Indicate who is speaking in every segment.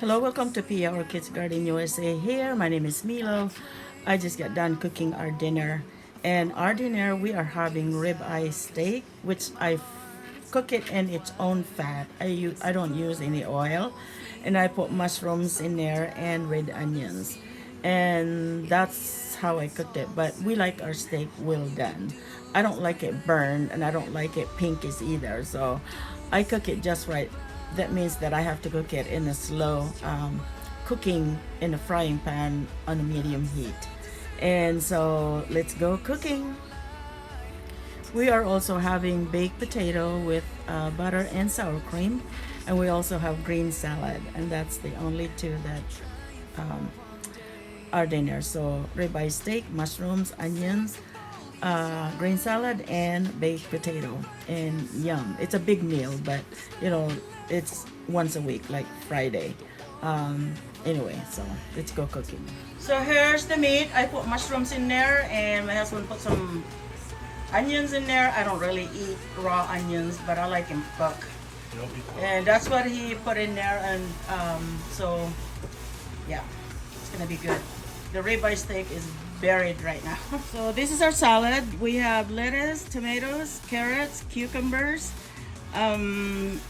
Speaker 1: Hello, welcome to Pia or Kids Garden USA here. My name is Milo. I just got done cooking our dinner. And our dinner, we are having ribeye steak, which I cook it in its own fat. I don't use any oil. And I put mushrooms in there and red onions. And that's how I cooked it. But we like our steak well done. I don't like it burned and I don't like it pinkish either. So I cook it just right. That means that I have to cook it in a slow cooking in a frying pan on a medium heat. And so let's go cooking. We are also having baked potato with butter and sour cream, and we also have green salad, and that's the only two that are dinner. So ribeye steak, mushrooms, onions, green salad, and baked potato, and yum. It's a big meal, but you know, it's once a week, like Friday. Anyway, so let's go cooking. So here's the meat. I put mushrooms in there, and my husband put some onions in there. I don't really eat raw onions, but I like him cooked. And that's what he put in there, and so yeah, it's gonna be good. The ribeye steak is buried right now. So this is our salad. We have lettuce, tomatoes, carrots, cucumbers.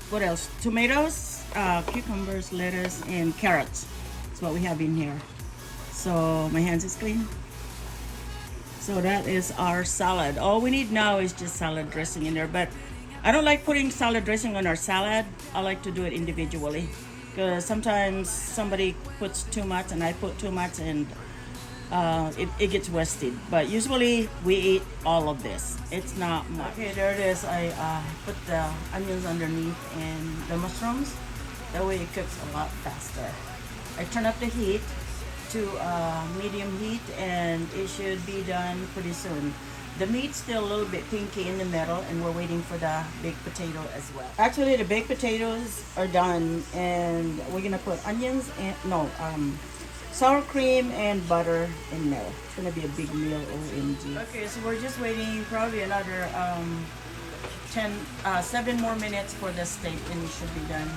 Speaker 1: What else? Tomatoes, cucumbers, lettuce, and carrots. That's what we have in here. So my hands is clean. So that is our salad. All we need now is just salad dressing in there. But I don't like putting salad dressing on our salad. I like to do it individually. Because sometimes somebody puts too much and I put too much, and it gets wasted. But usually we eat all of this. It's not much. Okay, there it is. I put the onions underneath and the mushrooms. That way it cooks a lot faster. I turn up the heat to medium heat, and it should be done pretty soon. The meat's still a little bit pinky in the middle, and we're waiting for the baked potato as well. Actually, the baked potatoes are done, and we're gonna put onions and sour cream and butter in there. It's gonna be a big meal, OMG. Okay, so we're just waiting probably another 7 more minutes for the steak, and it should be done.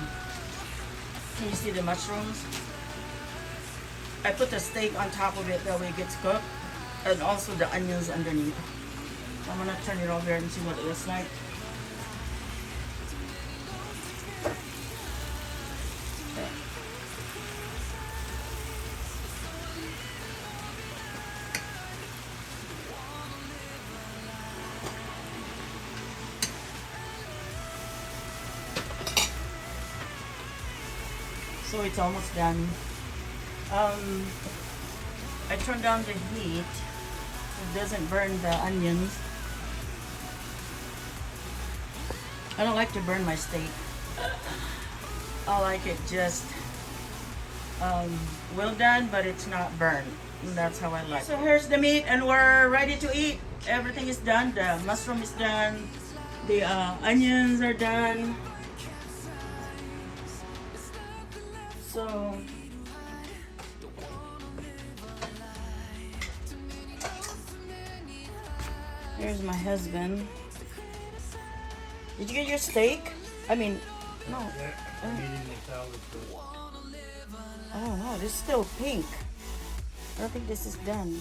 Speaker 1: Can you see the mushrooms? I put the steak on top of it, that way it gets cooked, and also the onions underneath. So I'm gonna turn it over and see what it looks like. So it's almost done. I turned down the heat so it doesn't burn the onions. I don't like to burn my steak. I like it just well done, but it's not burned. And that's how I like it. So here's the meat, and we're ready to eat. Everything is done. The mushroom is done. The onions are done. So here's my husband. Did you get your steak? I mean, no. Oh no, this is still pink. I don't think this is done.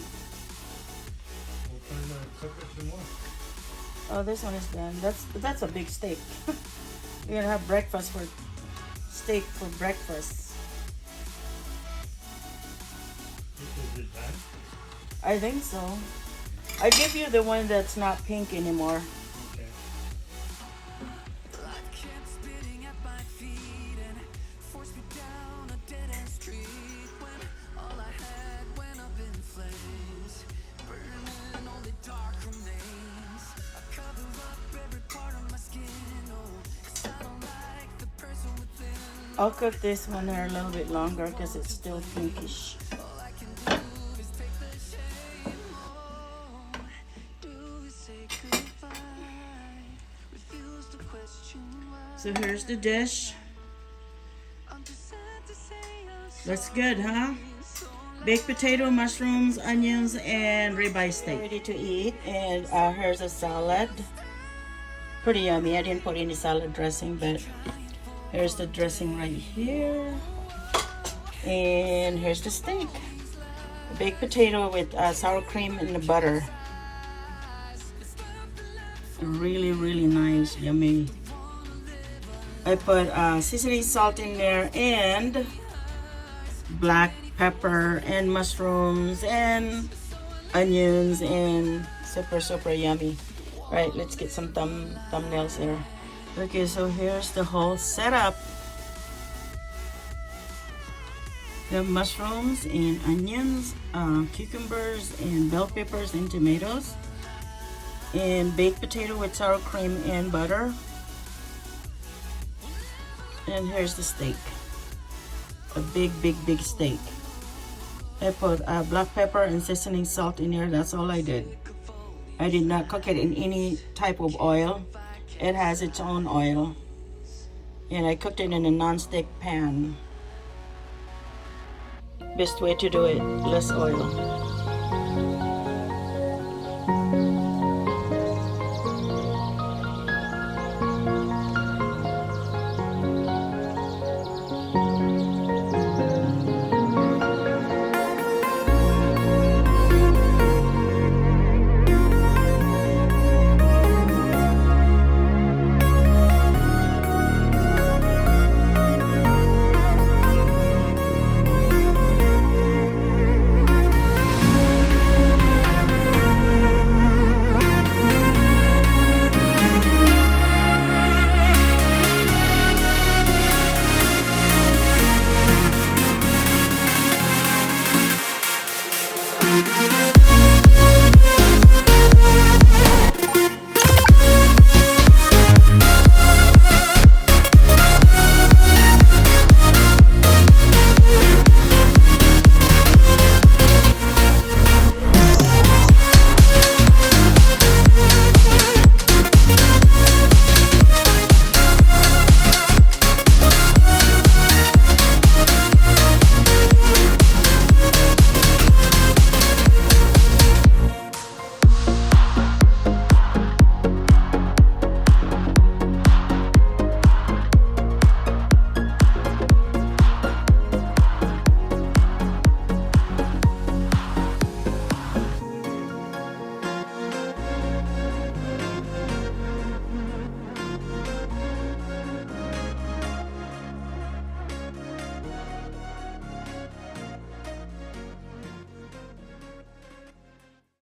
Speaker 1: Oh, this one is done. That's a big steak. We're gonna have breakfast for steak for breakfast. I think so. I give you the one that's not pink anymore.
Speaker 2: Okay.
Speaker 1: I'll cook this one there a little bit longer because it's still pinkish. So here's the dish. Looks good, huh? Baked potato, mushrooms, onions, and ribeye steak. Ready to eat. And here's a salad. Pretty yummy. I didn't put any salad dressing, but here's the dressing right here. And here's the steak. Baked potato with sour cream and the butter. Really, really nice, yummy. I put seasoning salt in there and black pepper and mushrooms and onions and super yummy. Right, let's get some thumbnails here. Okay, so here's the whole setup. The mushrooms and onions, cucumbers and bell peppers and tomatoes, and baked potato with sour cream and butter. And here's the steak, a big steak. I put black pepper and seasoning salt in here. That's all I did. I did not cook it in any type of oil. It has its own oil, and I cooked it in a non-stick pan. Best way to do it, less oil.